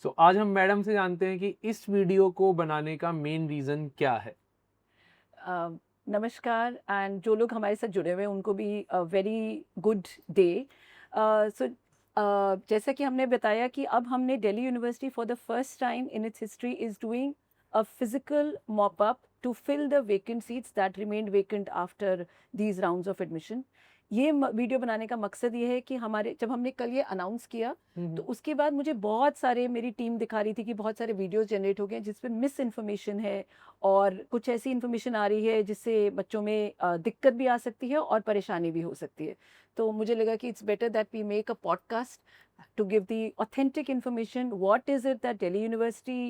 सो आज हम मैडम से जानते हैं कि इस वीडियो को बनाने का मेन रीजन क्या है। नमस्कार एंड जो लोग हमारे साथ जुड़े हुए हैं उनको भी वेरी गुड डे। सो जैसा कि हमने बताया कि अब हमने Delhi university for the first time in its history is doing a physical mop up to fill the vacant seats that remained vacant after these rounds of admission. ये वीडियो बनाने का मकसद ये है कि हमारे जब हमने कल ये अनाउंस किया तो उसके बाद मुझे बहुत सारे मेरी टीम दिखा रही थी कि बहुत सारे वीडियोस जनरेट हो गए हैं जिसपे मिस इन्फॉर्मेशन है और कुछ ऐसी इन्फॉर्मेशन आ रही है जिससे बच्चों में दिक्कत भी आ सकती है और परेशानी भी हो सकती है। तो मुझे लगा कि it's better that we make a podcast to give the authentic information. What is it that Delhi University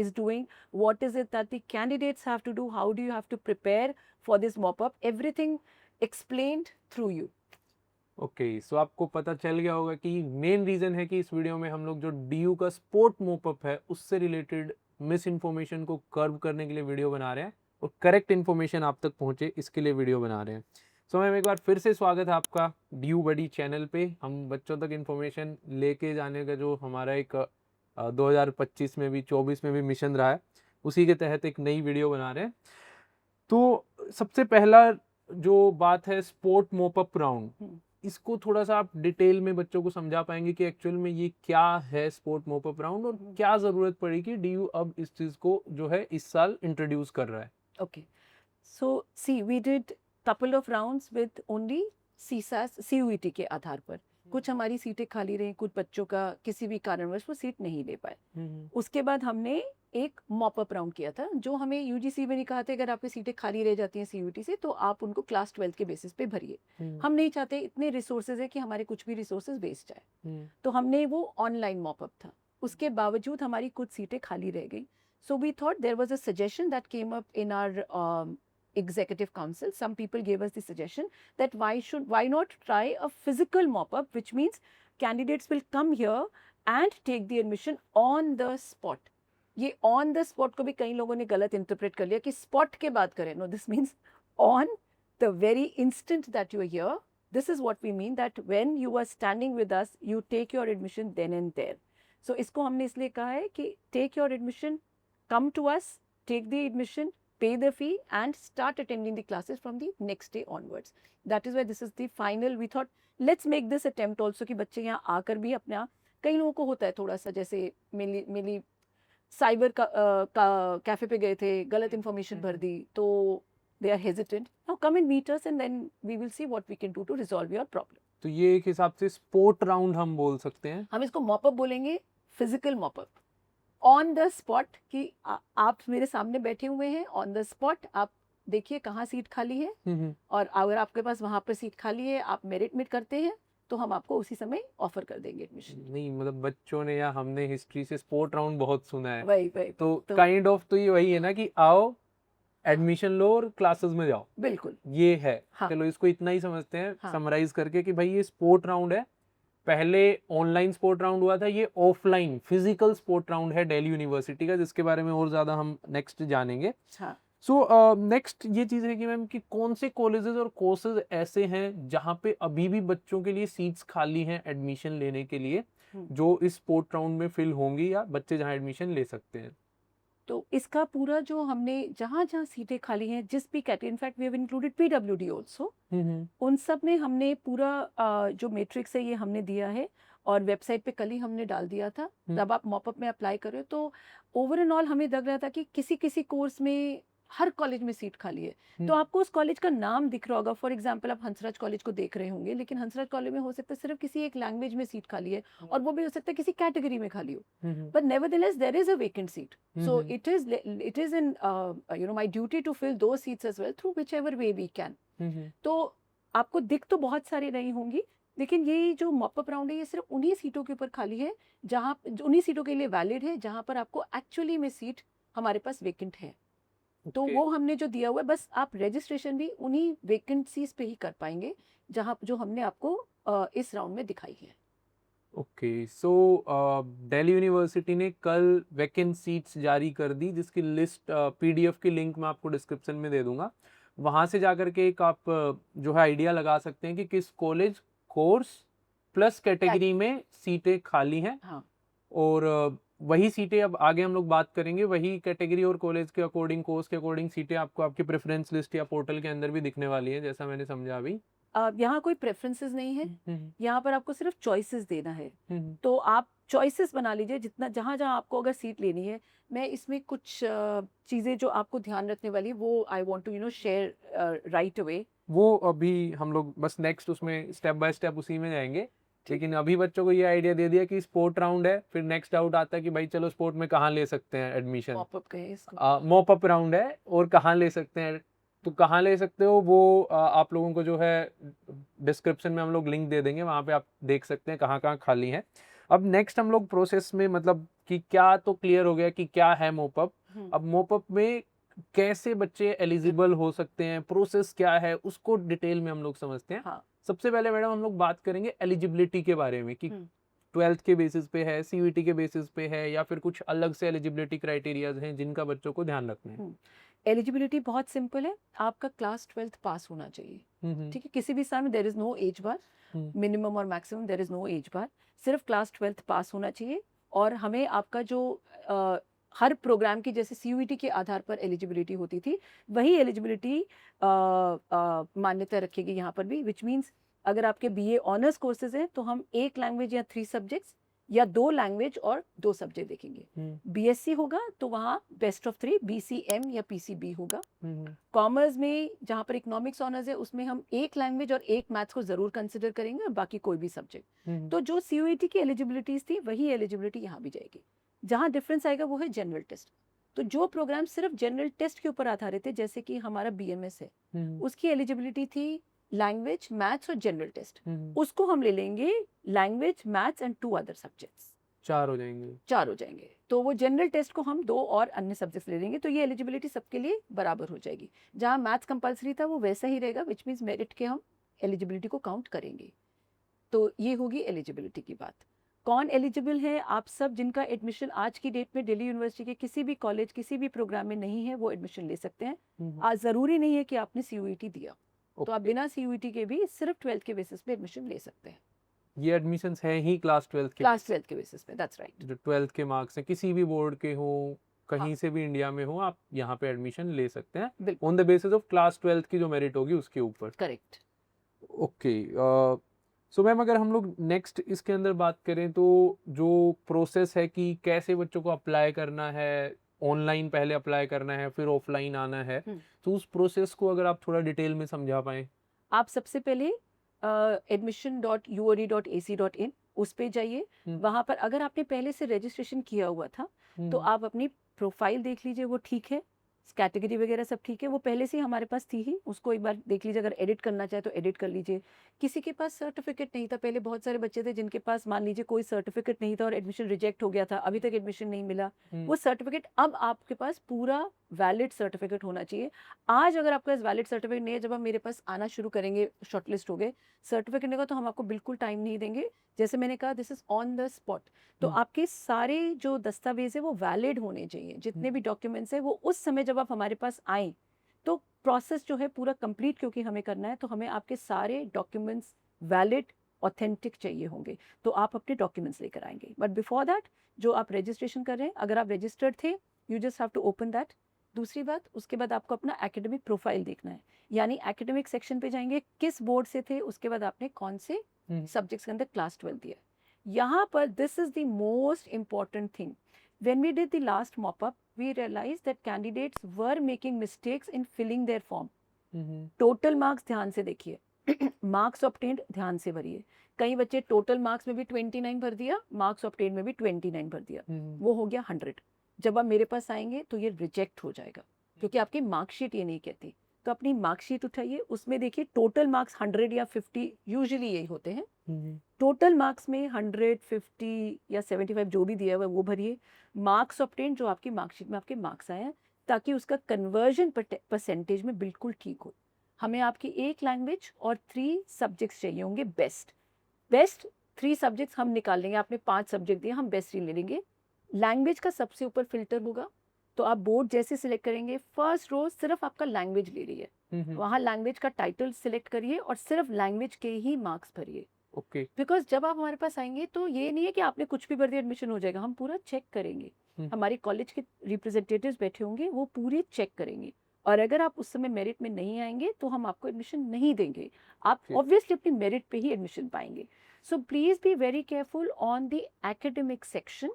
is doing? What is it that the candidates have to do? How do you have to prepare for this mop-up? Everything explained through you. Okay, so आपको पता चल गया होगा कि main reason है कि इस video में हम लोग जो डीयू का स्पोर्ट मोपअप है उससे रिलेटेड मिस इन्फॉर्मेशन को कर्व करने के लिए वीडियो बना रहे हैं और करेक्ट इन्फॉर्मेशन आप तक पहुंचे इसके लिए वीडियो बना रहे हैं। सो मैम, एक बार फिर से स्वागत है आपका डीयू बडी चैनल पे। हम बच्चों तक इन्फॉर्मेशन लेके जाने का जो हमारा एक 2025 में भी 24 में भी मिशन रहा है, उसी के तहत एक नई वीडियो बना रहे हैं। तो सबसे पहला जो बात है स्पोर्ट मोपअप राउंड, इसको थोड़ा सा आप डिटेल में बच्चों को समझा पाएंगे कि एक्चुअल में ये क्या है स्पोर्ट मोपअप राउंड और क्या जरूरत पड़ी कि डीयू अब इस चीज को जो है इस साल इंट्रोड्यूस कर रहा है। Okay. So see, we did couple of rounds with only CSAS CUET के आधार पर। कुछ हमारी सीटें खाली रहीं, कुछ बच्चों का किसी भी कारणवश वो सीट नहीं ले पाए। उसके बाद हमने एक मॉप अप राउंड किया था जो हमें यूजीसी में नहीं कहा था अगर आपकी सीटें खाली रह जाती हैं सीयूटी से तो आप उनको क्लास 12 के बेसिस पे भरिए। हम नहीं चाहते, इतने रिसोर्सेज है कि हमारे कुछ भी रिसोर्सेज वेस्ट जाए। तो हमने वो ऑनलाइन मॉप अप था, उसके बावजूद हमारी कुछ सीटें खाली रह गई। So we thought there was a suggestion that came up in our executive council. Some people gave us the suggestion that why not try a physical mop-up, which means candidates will come here and take the admission on the spot. ये on the spot को भी कई लोगों ने गलत interpret कर लिया कि spot के बात करें. No, this means on the very instant that you are here. This is what we mean, that when you are standing with us, you take your admission then and there. So इसको हमने इसलिए कहा है कि take your admission, come to us, take the admission, pay the fee and start attending the classes from the next day onwards. That is why this is the final. We thought let's make this attempt also कि बच्चे यहाँ आकर भी अपना, कई लोगों को होता है थोड़ा सा, जैसे मेनली साइबर का कैफे पे गए थे, गलत इन्फॉर्मेशन भर दी, तो they are hesitant. Now come and meet us and then we will see what we can do to resolve your problem. तो ये एक हिसाब से स्पोर्ट राउंड हम बोल सकते हैं। हम इसको मॉपअप बोलेंगे, physical mop up on the spot कि आप मेरे सामने बैठे हुए हैं, ऑन द स्पॉट आप देखिए कहाँ सीट खाली है और अगर आपके पास वहां पर सीट खाली है, आप मेरिट मिट करते हैं तो हम आपको उसी समय ऑफर कर देंगे एडमिशन। नहीं, मतलब बच्चों ने या हमने हिस्ट्री से स्पोर्ट राउंड बहुत सुना है, वही वही तो काइंड ऑफ तो ये वही है ना कि आओ एडमिशन लो और क्लासेस में जाओ, बिल्कुल ये है। हाँ। चलो इसको इतना ही समझते हैं हाँ। समराइज करके कि भाई ये स्पोर्ट राउंड है। पहले ऑनलाइन स्पोर्ट राउंड हुआ था, ये ऑफलाइन फिजिकल स्पोर्ट राउंड है दिल्ली यूनिवर्सिटी का, जिसके बारे में और ज्यादा हम नेक्स्ट जानेंगे। हाँ। सो नेक्स्ट ये चीज है कि मैम कि कौन से कॉलेजेस और कोर्सेज ऐसे हैं जहाँ पे अभी भी बच्चों के लिए सीट्स खाली हैं एडमिशन लेने के लिए, जो इस स्पोर्ट राउंड में फिल होंगी या बच्चे जहाँ एडमिशन ले सकते हैं। तो इसका पूरा जो हमने जहाँ जहाँ सीटें खाली हैं, जिस भी category, in fact we have included PWD also, उन सब में हमने पूरा जो मैट्रिक्स है ये हमने दिया है और वेबसाइट पे कल ही हमने डाल दिया था। जब आप मॉपअप में अप्लाई कर रहे हो तो ओवरऑल हमें लग रहा था कि किसी किसी कोर्स में हर कॉलेज में सीट खाली है, तो आपको उस कॉलेज का नाम दिख रहा होगा। फॉर एग्जांपल आप हंसराज कॉलेज को देख रहे होंगे, लेकिन हंसराज कॉलेज में हो सकता है सिर्फ किसी एक लैंग्वेज में सीट खाली है और वो भी हो सकता है किसी कैटेगरी में खाली हो, but nevertheless there is a vacant seat. So it is in my duty to fill those seats as well through whichever way we can. तो आपको दिख तो बहुत सारी नहीं होंगी, लेकिन ये जो मॉपअप राउंड है ये सिर्फ उन्हीं सीटों के ऊपर खाली है जहाँ, उन्हीं सीटों के लिए वैलिड है जहाँ पर आपको एक्चुअली में सीट हमारे पास वेकेंट है। तो वो हमने जो दिया हुआ है, बस आप रजिस्ट्रेशन भी उन्हीं वैकेंसीज पे ही कर पाएंगे जहाँ जो हमने आपको इस राउंड में दिखाई है। ओके, सो दिल्ली यूनिवर्सिटी ने कल वैकेंट सीट्स जारी कर दी, जिसकी लिस्ट पीडीएफ की लिंक मैं आपको डिस्क्रिप्शन में दे दूंगा। वहां से जाकर के एक आप जो है आइडिया लगा सकते हैं कि किस कॉलेज कोर्स प्लस कैटेगरी में सीटें खाली हैं। हाँ। और वही सीटें अब आगे हम लोग बात करेंगे, वही कैटेगरी और कॉलेज के अकॉर्डिंग, कोर्स के अकॉर्डिंग सीटें आपको आपकी प्रेफरेंस लिस्ट या पोर्टल के अंदर भी दिखने वाली है, जैसा मैंने समझा अभी। यहाँ कोई प्रेफरेंसेस नहीं है, यहाँ पर आपको सिर्फ चॉइसेस देना है। हम्म, तो आप चॉइसेस बना लीजिए जितना, जहाँ जहाँ आपको अगर सीट लेनी है। मैं इसमें कुछ चीज़ें जो आपको ध्यान रखने वाली है वो I want to share right away. वो अभी हम लोग बस नेक्स्ट उसमें स्टेप बाय स्टेप उसी में जाएंगे। लेकिन अभी बच्चों को ये आइडिया दे दिया कि स्पोर्ट राउंड है, फिर नेक्स्ट डाउट आता है कि भाई चलो स्पोर्ट में कहाँ ले सकते हैं एडमिशन। मॉपअप कहे इसको। मॉपअप राउंड है और कहाँ ले सकते हैं, तो कहाँ ले सकते हो वो आप लोगों को जो है डिस्क्रिप्शन में हम लोग लिंक दे देंगे, वहाँ पे आप देख सकते हैं कहाँ कहाँ खाली है। अब नेक्स्ट हम लोग प्रोसेस में, मतलब कि क्या तो क्लियर हो गया कि क्या है मोपअप। अब मोपअप में कैसे बच्चे एलिजिबल हो सकते हैं, प्रोसेस क्या है, उसको डिटेल में हम लोग समझते हैं। हाँ। सबसे पहले मैडम हम लोग बात करेंगे एलिजिबिलिटी के बारे में कि 12th के बेसिस पे है, सीयूईटी के बेसिस पे है, या फिर कुछ अलग से एलिजिबिलिटी क्राइटेरियाज हैं जिनका बच्चों को ध्यान रखना है। एलिजिबिलिटी बहुत सिंपल है, आपका क्लास 12th पास होना चाहिए। ठीक है, किसी भी साल में there is no age bar, minimum और maximum there is no age bar, सिर्फ क्लास 12th पास होना चाहिए। और हमें आपका जो हर प्रोग्राम की जैसे सीयूईटी के आधार पर एलिजिबिलिटी होती थी, वही एलिजिबिलिटी मान्यता रखेगी यहाँ पर भी, विच मीन्स अगर आपके बीए ऑनर्स कोर्सेज हैं तो हम 1 लैंग्वेज या 3 सब्जेक्ट्स या 2 लैंग्वेज और 2 सब्जेक्ट देखेंगे। बीएससी होगा तो वहाँ बेस्ट ऑफ 3 बीसीएम या पीसीबी होगा। कॉमर्स में जहाँ पर इकोनॉमिक्स ऑनर्स है उसमें हम 1 लैंग्वेज और 1 मैथ्स को जरूर कंसिडर करेंगे और बाकी कोई भी सब्जेक्ट। तो जो सीयूईटी की एलिजिबिलिटीज थी वही एलिजिबिलिटी यहाँ भी जाएगी। जहाँ डिफरेंस आएगा वो है जनरल टेस्ट। तो जो प्रोग्राम सिर्फ जनरल टेस्ट के ऊपर आधारित है, जैसे कि हमारा बीएमएस है, उसकी एलिजिबिलिटी थी लैंग्वेज, मैथ्स और जनरल टेस्ट। उसको हम ले लेंगे language, maths and 2 other subjects, 4 हो जाएंगे। 4 हो जाएंगे। तो वो जनरल टेस्ट को हम 2 और अन्य सब्जेक्ट्स ले लेंगे, तो ये एलिजिबिलिटी सबके लिए बराबर हो जाएगी। जहाँ मैथ्स कंपलसरी था वो वैसा ही रहेगा, विच मीन्स मेरिट के हम एलिजिबिलिटी को काउंट करेंगे। तो ये होगी एलिजिबिलिटी की बात। कौन एलिजिबल है? आप सब जिनका एडमिशन आज की डेट में दिल्ली यूनिवर्सिटी के किसी भी कॉलेज, किसी भी प्रोग्राम में नहीं है, वो एडमिशन ले सकते हैं। आज जरूरी नहीं है कि आपने सीयूईटी दिया, तो आप बिना सीयूईटी के भी सिर्फ 12th के बेसिस पे एडमिशन ले सकते हैं। ये एडमिशंस हैं ही क्लास 12th के बेसिस पे, दैट्स राइट। जो 12th के मार्क्स हैं, किसी भी बोर्ड के हो, कहीं से भी इंडिया में हो, आप यहाँ पे एडमिशन ले सकते हैं on the basis of class 12th की जो मेरिट होगी उसके ऊपर। करेक्ट। ओके, सो मैम अगर हम लोग नेक्स्ट इसके अंदर बात करें तो जो प्रोसेस है कि कैसे बच्चों को अप्लाई करना है, ऑनलाइन पहले अप्लाई करना है फिर ऑफलाइन आना है, तो उस प्रोसेस को अगर आप थोड़ा डिटेल में समझा पाएं। आप सबसे पहले admission.uori.ac.in उस पे जाइए। वहाँ पर अगर आपने पहले से रजिस्ट्रेशन किया हुआ था तो आप अपनी प्रोफाइल देख लीजिए, वो ठीक है, कैटेगरी वगैरह सब ठीक है, वो पहले से ही हमारे पास थी ही, उसको एक बार देख लीजिए। अगर एडिट करना चाहे तो एडिट कर लीजिए। किसी के पास सर्टिफिकेट नहीं था, पहले बहुत सारे बच्चे थे जिनके पास मान लीजिए कोई सर्टिफिकेट नहीं था और एडमिशन रिजेक्ट हो गया था, अभी तक एडमिशन नहीं मिला, वो सर्टिफिकेट अब आपके पास पूरा वैलिड सर्टिफिकेट होना चाहिए। आज अगर आपके पास वैलिड सर्टिफिकेट नहीं है, जब हम मेरे पास आना शुरू करेंगे, शॉर्टलिस्ट हो गए, सर्टिफिकेट नहीं का, तो हम आपको बिल्कुल टाइम नहीं देंगे। जैसे मैंने कहा, this is on the spot. तो आपके सारे जो दस्तावेज है वो वैलिड होने चाहिए, जितने भी डॉक्यूमेंट्स है वो उस समय जब आप हमारे पास आए तो प्रोसेस जो है पूरा कंप्लीट क्योंकि हमें करना है, तो हमें आपके सारे डॉक्यूमेंट्स वैलिड ऑथेंटिक चाहिए होंगे, तो आप अपने डॉक्यूमेंट्स लेकर आएंगे। बट बिफोर दैट जो आप रजिस्ट्रेशन कर रहे हैं, अगर आप रजिस्टर्ड थे, you just have to open that. दूसरी बात, उसके बाद आपको अपना एकेडमिक प्रोफाइल देखना है, यानी एकेडमिक सेक्शन पे जाएंगे, किस बोर्ड से थे, उसके बाद आपने कौन से सब्जेक्ट्स के अंदर क्लास 12 दिया। यहाँ पर this is the most important thing. When we did the last mop-up, we realized that candidates were making mistakes in filling their form. Total marks ध्यान से देखिए, marks obtained ध्यान से भरिए। कई बच्चे टोटल मार्क्स में भी 29 भर दिया, मार्क्स ऑब्टेन में भी 29 भर दिया, वो हो गया 100। जब आप मेरे पास आएंगे तो ये रिजेक्ट हो जाएगा, क्योंकि आपकी मार्कशीट ये नहीं कहती। तो अपनी मार्कशीट उठाइए, उसमें देखिए टोटल मार्क्स 100 या 50 यूजुअली यही होते हैं। टोटल मार्क्स में 100, 50 या 75 जो भी दिया हुआ है वो भरिए। मार्क्स ऑब्टेन जो आपकी मार्कशीट में आपके मार्क्स आए हैं, ताकि उसका कन्वर्जन परसेंटेज में बिल्कुल ठीक हो। हमें आपकी 1 लैंग्वेज और 3 सब्जेक्ट्स चाहिए होंगे बेस्ट 3 सब्जेक्ट्स हम निकाल लेंगे। आपने 5 सब्जेक्ट दिए, हम बेस्ट 3 ले लेंगे। लैंग्वेज का सबसे ऊपर फिल्टर होगा, तो आप बोर्ड जैसे सिलेक्ट करेंगे, फर्स्ट रो सिर्फ आपका लैंग्वेज ले रही है, वहाँ लैंग्वेज का टाइटल सिलेक्ट करिए और सिर्फ लैंग्वेज के ही मार्क्स भरिए। ओके। बिकॉज जब आप हमारे पास आएंगे तो ये नहीं है कि आपने कुछ भी भर दिया एडमिशन हो जाएगा, हम पूरा चेक करेंगे। हमारे कॉलेज के रिप्रेजेंटेटिव्स बैठे होंगे, वो पूरी चेक करेंगे, और अगर आप उस समय मेरिट में नहीं आएंगे तो हम आपको एडमिशन नहीं देंगे। आप Okay. ऑब्वियसली अपनी मेरिट पे ही एडमिशन पाएंगे। So please be very careful on the academic section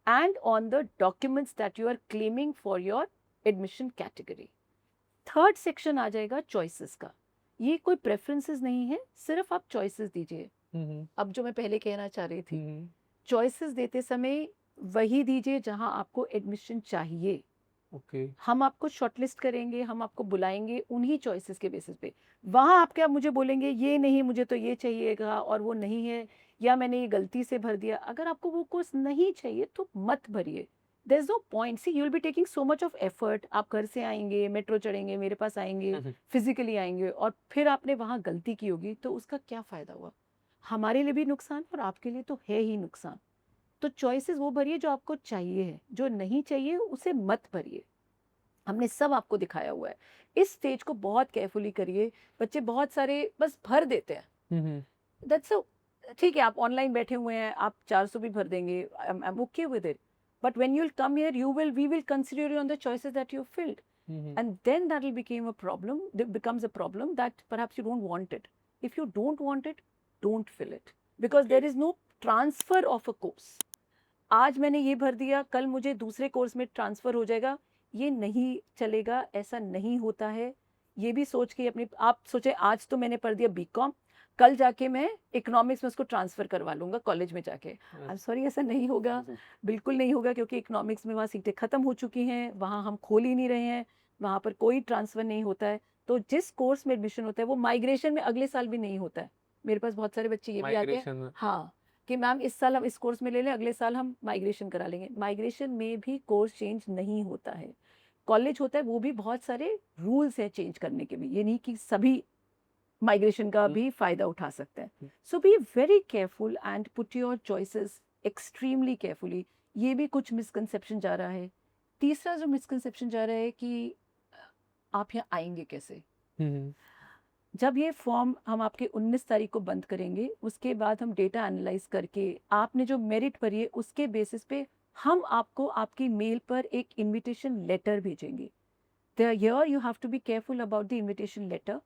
and on the documents that you are claiming for your admission category. Third section आ जाएगा चॉइसेस का। ये कोई प्रेफरेंसेस नहीं है, सिर्फ आप चॉइसेस दीजिए। अब जो मैं पहले कहना चाह रही थी, चॉइसेस देते समय वही दीजिए जहां आपको एडमिशन चाहिए। ओके। हम आपको शॉर्टलिस्ट करेंगे, हम आपको बुलाएंगे उन्हीं चॉइसेस के बेसिस पे। वहाँ आप क्या मुझे बोलेंगे ये नहीं, मुझे तो ये चाहिएगा और वो नहीं है, या मैंने ये गलती से भर दिया। अगर आपको वो कोर्स नहीं चाहिए तो मत भरिए। There is no point. See, you will be taking so much of effort. आप घर से आएंगे, मेट्रो चढ़ेंगे, मेरे पास आएंगे, फिजिकली आएंगे, और फिर आपने वहाँ गलती की होगी, तो उसका क्या फ़ायदा हुआ? हमारे लिए भी नुकसान और आपके लिए तो है ही नुकसान। तो चॉइसेस वो भरिए जो आपको चाहिए है, जो नहीं चाहिए उसे मत भरिए। हमने सब आपको दिखाया हुआ है। इस स्टेज को बहुत केयरफुली करिए। बच्चे बहुत सारे बस भर देते हैं। दैट्स ठीक है, आप ऑनलाइन बैठे हुए हैं, आप 400 भी भर देंगे, I am okay with it. But when you will come here, we will consider you on the choices that you filled, and then that will become a problem, becomes a problem that perhaps you don't want it. If you don't want it, don't fill it, because there is no transfer of a course. आज मैंने ये भर दिया, कल मुझे दूसरे course में transfer हो जाएगा, ये नहीं चलेगा, ऐसा नहीं होता है। ये भी सोच के अपनी, आप सोचे आज तो मैंने पढ़ दिया बीकॉम, कल जाके मैं इकोनॉमिक्स में उसको ट्रांसफर करवा लूंगा कॉलेज में जाके। आई एम सॉरी, ऐसा नहीं होगा, बिल्कुल नहीं होगा, क्योंकि इकोनॉमिक्स में वहाँ सीटें खत्म हो चुकी हैं, वहाँ हम खोल ही नहीं रहे हैं, वहाँ पर कोई ट्रांसफर नहीं होता है। तो जिस कोर्स में एडमिशन होता है वो माइग्रेशन में अगले साल भी नहीं होता है। मेरे पास बहुत सारे बच्चे ये भी आते हैं, हाँ, कि मैम इस साल हम इस कोर्स में ले लें, अगले साल हम माइग्रेशन करा लेंगे। माइग्रेशन में भी कोर्स चेंज नहीं होता है। कॉलेज होता है, वो भी बहुत सारे रूल्स हैं चेंज करने के भी, ये नहीं कि सभी माइग्रेशन का भी फायदा उठा सकते हैं। So be very careful and put your choices extremely carefully. ये भी कुछ मिसकंसेप्शन जा रहा है। तीसरा जो मिसकंसेप्शन जा रहा है कि आप यहाँ आएंगे कैसे। जब ये फॉर्म हम आपके 19 तारीख को बंद करेंगे, उसके बाद हम डेटा एनालाइज करके आपने जो मेरिट भरी है उसके बेसिस पे हम आपको आपकी मेल पर एक इनविटेशन लेटर भेजेंगे। Here you have to be careful about the invitation letter.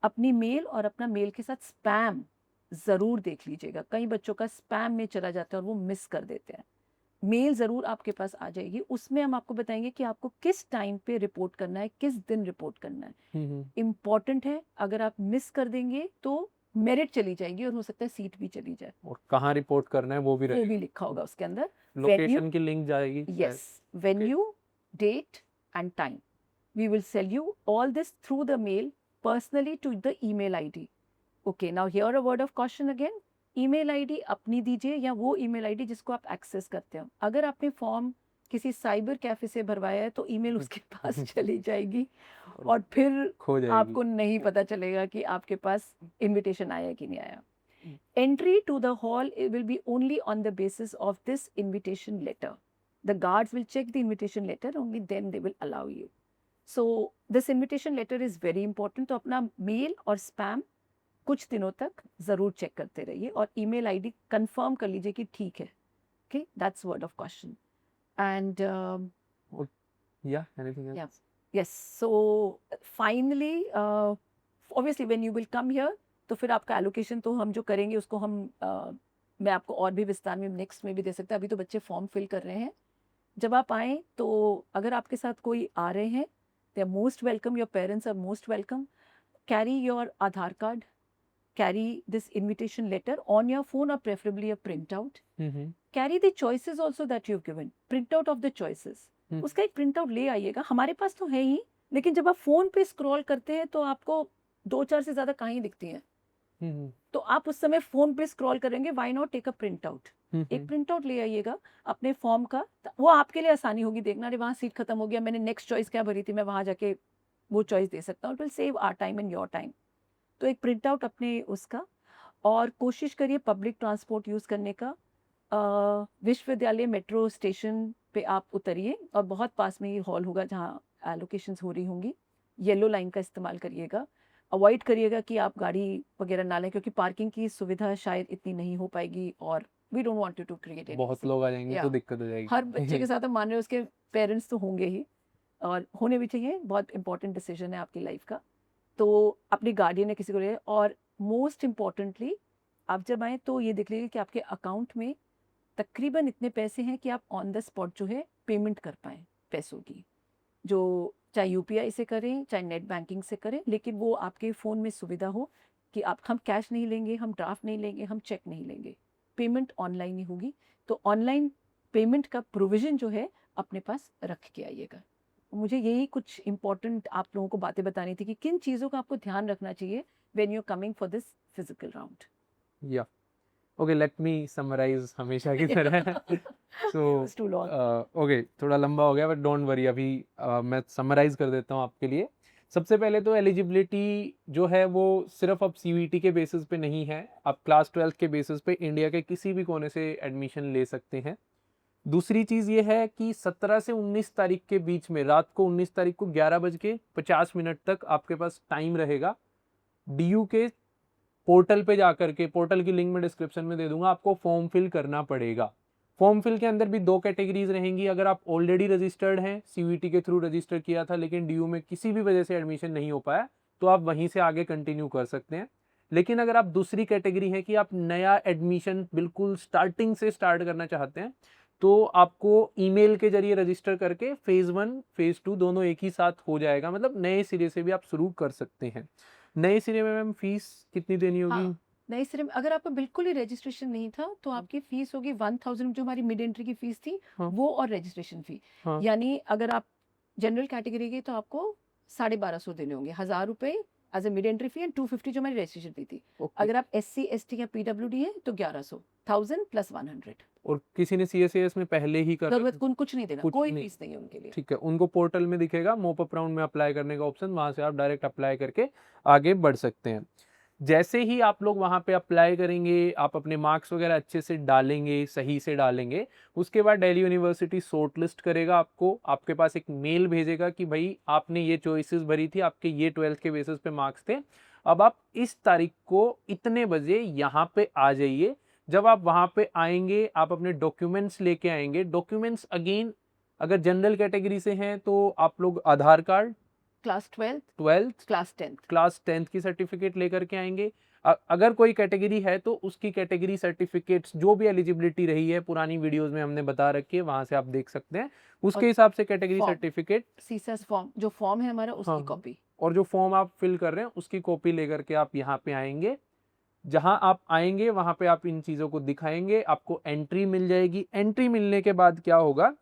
अपनी मेल और अपना मेल के साथ स्पैम ज़रूर देख लीजिएगा। कई बच्चों का स्पैम में चला जाता है और वो मिस कर देते हैं। मेल ज़रूर आपके पास आ जाएगी, उसमें हम आपको बताएंगे कि आपको किस टाइम पे रिपोर्ट करना है, किस दिन रिपोर्ट करना है। इम्पॉर्टेंट है, अगर आप मिस कर देंगे तो मेरिट चली जाएगी और हो सकता है सीट भी चली जाए। और कहाँ रिपोर्ट करना है वो भी लिखा होगा उसके अंदर, लोकेशन की लिंक जाएगी। Yes, venue, date and time. We will sell you all this through the mail personally to the email ID. Okay, now here a word of caution again. Email ID अपनी दीजिए या वो email ID जिसको आप access करते हो। अगर आपने फॉर्म किसी साइबर कैफे से भरवाया है तो ईमेल उसके पास चली जाएगी और फिर आपको नहीं पता चलेगा कि आपके पास इनविटेशन आया कि नहीं आया। Entry to the hall will be only on the basis of this invitation letter. The guards will check the invitation letter, only then they will allow you. So this invitation letter is very important. तो अपना mail और spam कुछ दिनों तक ज़रूर check करते रहिए और ईमेल आईडी कंफर्म कर लीजिए कि ठीक है। Okay, that's word of question. And yes, so finally obviously when you will come here, तो फिर आपका एलोकेशन तो हम जो करेंगे उसको हम मैं आपको और भी विस्तार में नेक्स्ट में भी दे सकता है। अभी तो बच्चे फॉर्म फिल कर रहे हैं। जब आप आएँ तो अगर आपके साथ कोई आ रहे हैं, they are most welcome, your parents are most welcome. Carry your Aadhaar card, carry this invitation letter on your phone or preferably a printout. Carry the choices also that you've given, printout of the choices. उसका एक printout ले आइएगा। हमारे पास तो है ही, लेकिन जब आप फोन पे स्क्रॉल करते हैं तो आपको 2-4 से ज्यादा कहीं दिखती हैं। तो आप उस समय फोन पे स्क्रॉल करेंगे, why not take a printout. एक प्रिंटआउट ले आइएगा अपने फॉर्म का, वो आपके लिए आसानी होगी देखना, अरे वहाँ सीट खत्म हो गया, मैंने नेक्स्ट चॉइस क्या भरी थी, मैं वहाँ जाके वो चॉइस दे सकता हूँ। It will save our time and your time. तो एक प्रिंट आउट अपने उसका, और कोशिश करिए पब्लिक ट्रांसपोर्ट यूज़ करने का। विश्वविद्यालय मेट्रो स्टेशन पे आप उतरिए और बहुत पास में ये हॉल होगा जहाँ एलोकेशंस हो रही होंगी। येलो लाइन का इस्तेमाल करिएगा। अवॉइड करिएगा कि आप गाड़ी वगैरह ना लें, क्योंकि पार्किंग की सुविधा शायद इतनी नहीं हो पाएगी, और we don't want you to create any बहुत लोग आ जाएंगे या तो दिक्कत हो हर बच्चे जाएगी। के साथ हम मान रहे हैं, उसके पेरेंट्स तो होंगे ही, और होने भी चाहिए, बहुत इंपॉर्टेंट डिसीजन है आपकी लाइफ का। तो अपनी गार्डियन या किसी को ले, और मोस्ट इम्पॉर्टेंटली आप जब आए तो ये देख लीजिए कि आपके अकाउंट में तकरीबन इतने पैसे हैं कि आप ऑन द स्पॉट जो है पेमेंट कर पाएँ पैसों की, जो चाहे यूपीआई से करें, चाहे नेट बैंकिंग से करें, लेकिन वो आपके फ़ोन में सुविधा हो कि आप हम कैश नहीं लेंगे, हम ड्राफ्ट नहीं लेंगे, हम चेक नहीं लेंगे, पेमेंट ऑनलाइन ही होगी। तो ऑनलाइन पेमेंट का प्रोविज़न जो है अपने पास रख के आइएगा। मुझे यही कुछ इम्पोर्टेंट आप लोगों को बातें बतानी थी कि किन चीज़ों का आपको ध्यान रखना चाहिए when you are coming for this physical round. या ओके, लेट मी समराइज हमेशा की तरह। सो It's too long. ओके, थोड़ा लंबा हो गया बट डोंट वरी, अभी मैं समराइज कर देता हूँ आपके लिए। सबसे पहले तो एलिजिबिलिटी जो है वो सिर्फ अब सीयूईटी के बेसिस पे नहीं है, आप क्लास 12 के बेसिस पे इंडिया के किसी भी कोने से एडमिशन ले सकते हैं। दूसरी चीज़ ये है कि 17 से 19 तारीख के बीच में, रात को 19 तारीख को 11:50 तक आपके पास टाइम रहेगा डीयू के पोर्टल पे जाकर के, पोर्टल की लिंक मैं डिस्क्रिप्शन में दे दूंगा, आपको फॉर्म फिल करना पड़ेगा। फॉर्म फिल के अंदर भी 2 कैटेगरीज रहेंगी। अगर आप ऑलरेडी रजिस्टर्ड हैं, सीयूईटी के थ्रू रजिस्टर किया था लेकिन डीयू में किसी भी वजह से एडमिशन नहीं हो पाया, तो आप वहीं से आगे कंटिन्यू कर सकते हैं। लेकिन अगर आप दूसरी कैटेगरी है कि आप नया एडमिशन बिल्कुल स्टार्टिंग से स्टार्ट करना चाहते हैं, तो आपको ईमेल के जरिए रजिस्टर करके फेज़ 1 फेज़ 2 दोनों एक ही साथ हो जाएगा, मतलब नए सिरे से भी आप शुरू कर सकते हैं। नए सिरे में मैम फीस कितनी देनी होगी? हाँ, नए सिरे में अगर आपका बिल्कुल ही रजिस्ट्रेशन नहीं था तो आपकी फीस होगी 1000, जो हमारी मिड एंट्री की फीस थी, हाँ, वो और रजिस्ट्रेशन फी। हाँ, यानी अगर आप जनरल कैटेगरी के तो आपको 1250 देने होंगे, 1000 रुपए as a mid entry fee and 250 जो हमारी रजिस्ट्रेशन फी थी। ओके। अगर आप एससी एसटी या पीडब्ल्यूडी है तो 1100, 1000 प्लस 100। और किसी ने सीएसएस में पहले ही कर जरूरत कुछ नहीं देना, कुछ कोई नहीं, फीस नहीं है उनके लिए। ठीक है, उनको पोर्टल में दिखेगा मोप अप राउंड में अप्लाई करने का ऑप्शन, वहां से आप डायरेक्ट अप्लाई करके आगे बढ़ सकते हैं। जैसे ही आप लोग वहां पे अप्लाई करेंगे, आप अपने मार्क्स वगैरह अच्छे से डालेंगे, सही से डालेंगे, उसके बाद दिल्ली यूनिवर्सिटी शॉर्ट लिस्ट करेगा आपको, आपके पास एक मेल भेजेगा कि भाई आपने ये चॉइसेस भरी थी, आपके ये 12th के बेसिस पे मार्क्स थे, अब आप इस तारीख को इतने बजे यहाँ पे आ जाइए। जब आप वहां पे आएंगे, आप अपने डॉक्यूमेंट्स लेके आएंगे। डॉक्यूमेंट्स अगेन, अगर जनरल कैटेगरी से हैं तो आप लोग Aadhaar card, class 12th, 12th, class 10th। Class 10th की सर्टिफिकेट लेकर के आएंगे। अगर कोई कैटेगरी है तो उसकी कैटेगरी सर्टिफिकेट्स जो भी एलिजिबिलिटी रही है, पुरानी वीडियोस में हमने बता रखी है, वहां से आप देख सकते हैं, उसके और हिसाब से कैटेगरी फॉर्म, सर्टिफिकेट। सीसस फॉर्म, जो फॉर्म है हमारा उसकी हाँ, कॉपी। और जो फॉर्म आप फिल कर रहे हैं उसकी कॉपी लेकर के आप यहाँ पे आएंगे। जहां आप आएंगे वहां पे आप इन चीजों को दिखाएंगे, आपको एंट्री मिल जाएगी। एंट्री मिलने के बाद क्या होगा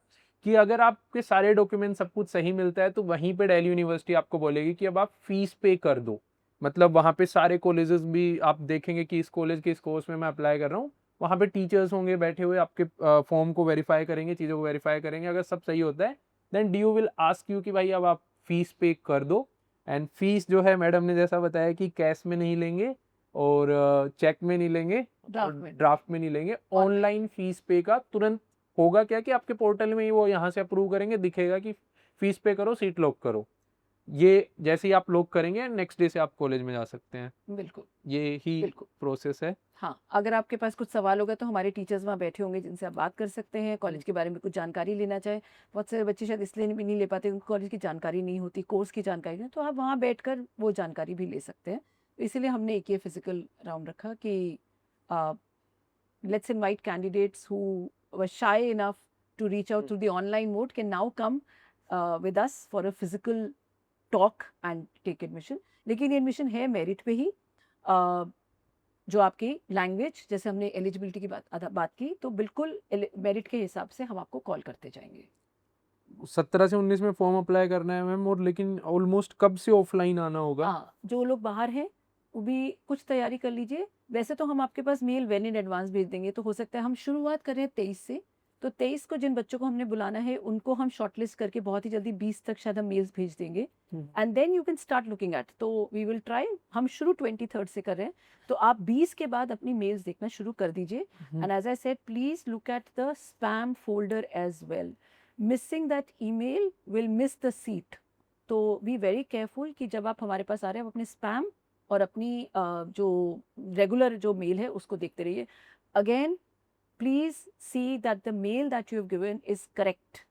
कि अगर आपके सारे डॉक्यूमेंट सब कुछ सही मिलता है तो वहीं पे दिल्ली यूनिवर्सिटी आपको बोलेगी कि अब आप फीस पे कर दो। मतलब वहां पे सारे कॉलेजेस भी आप देखेंगे कि इस कॉलेज के इस कोर्स में मैं अप्लाई कर रहा हूँ, वहां पे टीचर्स होंगे बैठे हुए, आपके फॉर्म को वेरीफाई करेंगे, चीज़ों को वेरीफाई करेंगे। अगर सब सही होता है then DU will ask you कि भाई अब आप फीस पे कर दो। एंड फीस जो है मैडम ने जैसा बताया कि कैश में नहीं लेंगे और चेक में नहीं लेंगे, ड्राफ्ट में नहीं लेंगे, ऑनलाइन फीस पे का तुरंत होगा। क्या कि आपके पोर्टल में ही वो यहाँ से अप्रूव करेंगे, दिखेगा कि फीस पे करो, सीट लॉक करो। ये जैसे ही आप लॉक करेंगे नेक्स्ट डे से आप कॉलेज में जा सकते हैं। बिल्कुल, ये ही बिल्कुल। प्रोसेस है। हाँ, अगर आपके पास कुछ सवाल होगा तो हमारे टीचर्स वहाँ बैठे होंगे जिनसे आप बात कर सकते हैं, कॉलेज के बारे में कुछ जानकारी लेना चाहें। बहुत सारे बच्चे शायद इसलिए भी नहीं ले पाते क्योंकि कॉलेज की जानकारी नहीं होती, कोर्स की जानकारी नहीं, तो आप वहाँ बैठकर वो जानकारी भी ले सकते हैं। तो इसीलिए हमने एक ये फिजिकल राउंड रखा कि let's invite candidates who were shy enough to reach out through the online mode can now come with us for a physical talk and take admission. लेकिन ये admission है मेरिट पे ही, जो आपकी लैंग्वेज, जैसे हमने एलिजिबिलिटी की बात की, तो बिल्कुल मेरिट के हिसाब से हम आपको कॉल करते जाएंगे। 17 से 19 में फॉर्म अप्लाई करना है मैम, और लेकिन ऑलमोस्ट कब से ऑफलाइन आना होगा? हाँ, जो लोग बाहर हैं वो भी कुछ तैयारी कर लीजिए। वैसे तो हम आपके पास मेल वेन इन एडवांस भेज देंगे, तो हो सकता है हम शुरुआत करें 23 से, तो 23 को जिन बच्चों को हमने बुलाना है उनको हम शॉर्टलिस्ट करके बहुत ही जल्दी 20 तक शायद हम मेल्स भेज देंगे, and then you can start looking at. तो वी विल ट्राई, हम शुरू 23rd से कर रहे हैं, तो आप 20 के बाद अपनी मेल्स देखना शुरू कर दीजिए। And as I said, please look at the spam folder as well. Missing that email will miss the seat. तो बी वेरी केयरफुल कि जब आप हमारे पास आ रहे हैं आप अपने स्पैम और अपनी जो रेगुलर जो मेल है उसको देखते रहिए. Again please see that the mail that you have given is correct.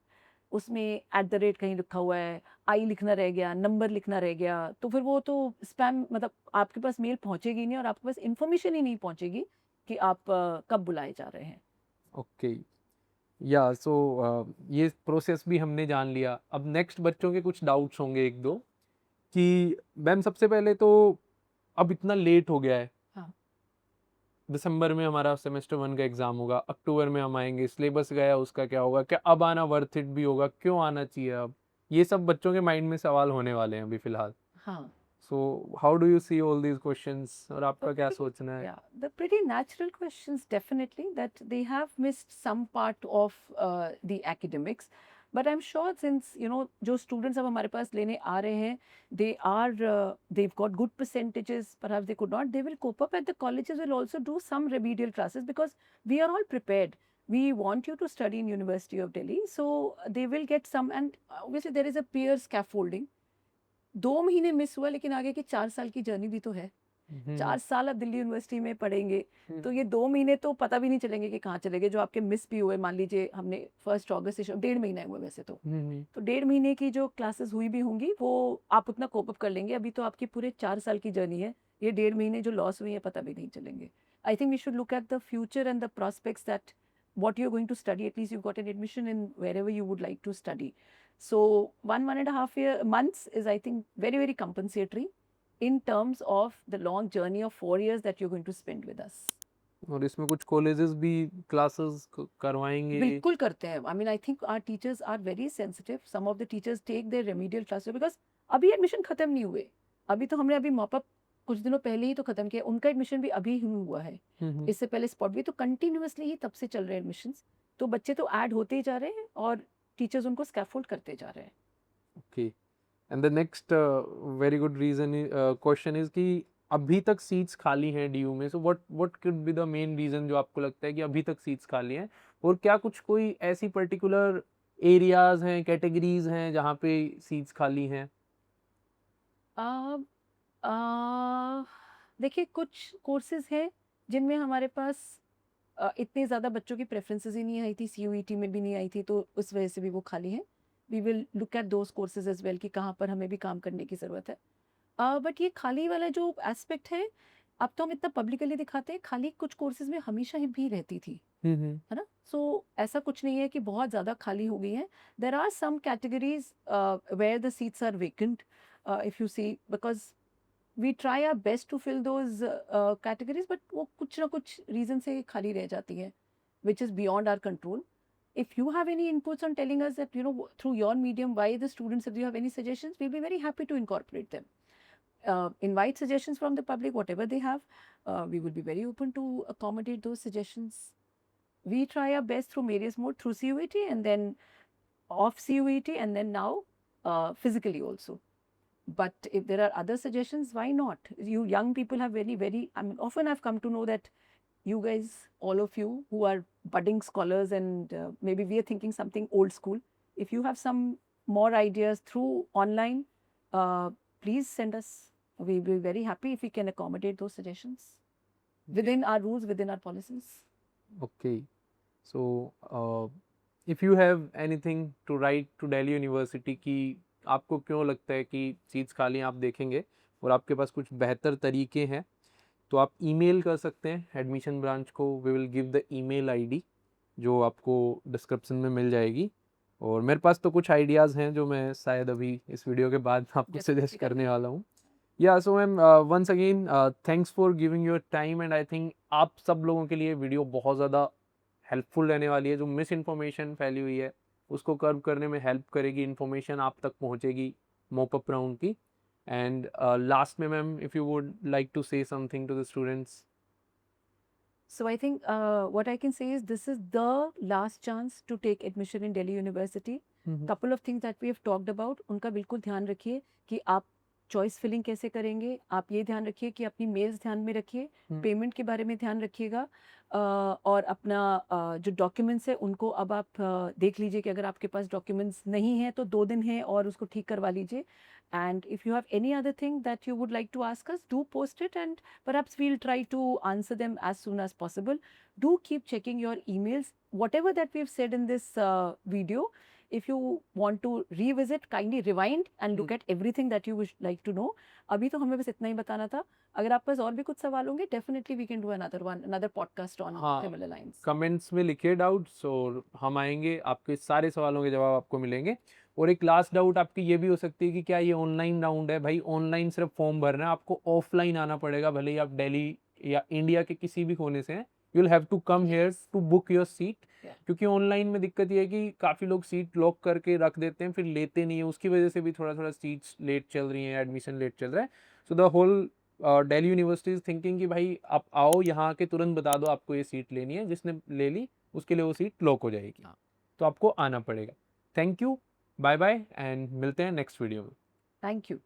उसमें @ कहीं लिखा हुआ है, आई लिखना रह गया, नंबर लिखना रह गया, तो फिर वो तो स्पैम, मतलब आपके पास मेल पहुंचेगी नहीं और आपके पास इंफॉर्मेशन ही नहीं पहुंचेगी कि आप कब बुलाए जा रहे हैं. ओके, या सो ये प्रोसेस भी हमने जान लिया. अब नेक्स्ट बच्चों के कुछ डाउट्स होंगे एक दो कि मैम सबसे पहले तो अब इतना लेट हो गया है. हाँ. दिसंबर में हमारा सेमेस्टर 1 का एग्जाम होगा, अक्टूबर में हम आएंगे, सिलेबस गया उसका क्या होगा, क्या अब आना वर्थ इट भी होगा, क्यों आना चाहिए अब, ये सब बच्चों के माइंड में सवाल होने वाले हैं अभी फिलहाल. हाँ. So how do you see all these questions और आपका क्या Okay. सोचना है? Yeah, the pretty natural questions definitely that they have missed some part of the academics. But I'm sure since जो students अब हमारे पास लेने आ रहे हैं, they've got good percentages. Perhaps they could not. They will cope up, and the colleges will also do some remedial classes because we are all prepared. We want you to study in University of Delhi, so they will get some. And obviously there is a peer scaffolding. 2 महीने miss हुआ लेकिन आगे की 4 साल की journey भी तो है. 4 साल आप दिल्ली यूनिवर्सिटी में पढ़ेंगे, तो ये 2 महीने तो पता भी नहीं चलेंगे कि कहाँ चले गए, जो आपके मिस भी हुए. मान लीजिए हमने 1 अगस्त से 1.5 महीना हुआ वैसे तो 1.5 महीने की जो क्लासेस हुई भी होंगी वो आप उतना कोप अप कर लेंगे. अभी तो आपकी पूरे 4 साल की जर्नी है, ये 1.5 महीने जो लॉस हुई है पता भी नहीं चलेंगे. I think we should look at the future and the prospects that what you're going to study. At least you've got an admission in wherever you would like to study. So 1.5 months is, I think, very, very compensatory in terms of the long journey of 4 years that you're going to spend with us. और इसमें कुछ colleges भी classes करवाएंगे? बिल्कुल करते हैं. I mean, I think our teachers are very sensitive. Some of the teachers take their remedial classes because अभी admission खत्म नहीं हुए. अभी तो हमने अभी मॉपअप कुछ दिनों पहले ही तो खत्म किया. उनका एडमिशन भी अभी ही हुआ है. इससे पहले स्पॉट भी, तो कंटिन्यूअसली ही तब से चल रहे हैं एडमिशंस. तो बच्चे तो ऐड होते ही जा रहे हैं और टीचर्स उनको स्कैफोल्ड करते जा रहे हैं. Okay, and the next very good reason question is कि अभी तक सीट्स खाली हैं डीयू में. So what could be the main reason जो आपको लगता है कि अभी तक सीट्स खाली हैं, और क्या कुछ कोई ऐसी पर्टिकुलर एरियाज हैं, कैटेगरीज हैं जहाँ पे सीट्स खाली हैं? देखिए कुछ कोर्सेज हैं जिनमें हमारे पास इतने ज़्यादा बच्चों की प्रेफरेंसेस ही नहीं आई थी, CUET में भी नहीं आई थी, तो उस वजह से भी वो खाली हैं. We will look at those courses as well कि कहाँ पर हमें भी काम करने की ज़रूरत है. बट ये खाली वाला जो एस्पेक्ट है, अब तो हम इतना पब्लिकली दिखाते हैं, खाली कुछ कोर्सेज में हमेशा ही भी रहती थी, है ना. सो ऐसा कुछ नहीं है कि बहुत ज़्यादा खाली हो गई हैं. There are some categories where the seats are vacant, if you see, because we try our best to fill those categories, but वो कुछ ना कुछ reason से खाली रह जाती है, which is beyond our control. If you have any inputs on telling us that, through your medium, why the students, if you have any suggestions, we'll be very happy to incorporate them. Invite suggestions from the public, whatever they have. We will be very open to accommodate those suggestions. We try our best through various modes, through CUET and then off CUET and then now physically also. But if there are other suggestions, why not? You young people have very, very, I mean, often I've come to know that you guys, all of you who are budding scholars and maybe we are thinking something old school, if you have some more ideas through online, please send us. We'll be very happy if we can accommodate those suggestions within our rules, within our policies. Okay, so if you have anything to write to Delhi University कि आपको क्यों लगता है कि seats खाली हैं, आप देखेंगे और आपके पास कुछ बेहतर तरीके हैं, तो आप ईमेल कर सकते हैं एडमिशन ब्रांच को. We will give the email ID जो आपको डिस्क्रिप्शन में मिल जाएगी. और मेरे पास तो कुछ आइडियाज़ हैं जो मैं शायद अभी इस वीडियो के बाद आपको सजेस्ट करने वाला हूँ. या so ma'am, once again thanks for giving your time, and I think आप सब लोगों के लिए वीडियो बहुत ज़्यादा हेल्पफुल रहने वाली है. जो मिस इन्फॉर्मेशन फैली हुई है उसको कर्व करने में हेल्प करेगी, इन्फॉर्मेशन आप तक पहुंचेगी मॉपअप राउंड की. एंड लास्ट में ma'am, if you would like to say something to the students. So I think what I can say is this is the last chance to take admission in Delhi University. Couple of things that we have talked about, उनका बिल्कुल ध्यान रखिए कि आप choice filling कैसे करेंगे, आप ये ध्यान रखिए कि अपनी मेल्स ध्यान में रखिए, पेमेंट के बारे में ध्यान रखिएगा, और अपना जो डॉक्यूमेंट्स है उनको अब आप देख लीजिए कि अगर आपके पास डॉक्यूमेंट्स नहीं हैं तो 2 दिन हैं और उसको ठीक करवा लीजिए। And if you have any other thing that you would like to ask us, do post it and perhaps we'll try to answer them as soon as possible. Do keep checking your emails. Whatever that we've said in this video, if you want to revisit, kindly rewind and look at everything that you would like to know. अभी तो हमें बस इतना ही बताना था। अगर आपके पास और भी कुछ सवाल होंगे, definitely we can do another podcast on हाँ, similar lines. कमेंट्स में लिखिए डाउट्स और हम आएंगे, आपके सारे सवालों के जवाब आपको मिलेंगे। और एक लास्ट डाउट आपकी ये भी हो सकती है कि क्या ये ऑनलाइन राउंड है? भाई ऑनलाइन सिर्फ फॉर्म भरना है, आपको ऑफलाइन आना पड़ेगा, भले ही आप दिल्ली या इंडिया के किसी भी कोने से हैं। You will have to come here to book your seat, क्योंकि ऑनलाइन में दिक्कत ये है कि काफ़ी लोग सीट लॉक करके रख देते हैं, फिर लेते नहीं है, उसकी वजह से भी थोड़ा सीट्स लेट चल रही हैं, एडमिशन लेट चल रहा है। So the whole Delhi University is thinking कि भाई आप आओ यहाँ आके तुरंत बता दो आपको ये सीट लेनी है, जिसने ले ली उसके लिए वो सीट लॉक हो जाएगी। तो आपको आना पड़ेगा। Thank you, bye bye, and मिलते हैं नेक्स्ट वीडियो में। Thank you.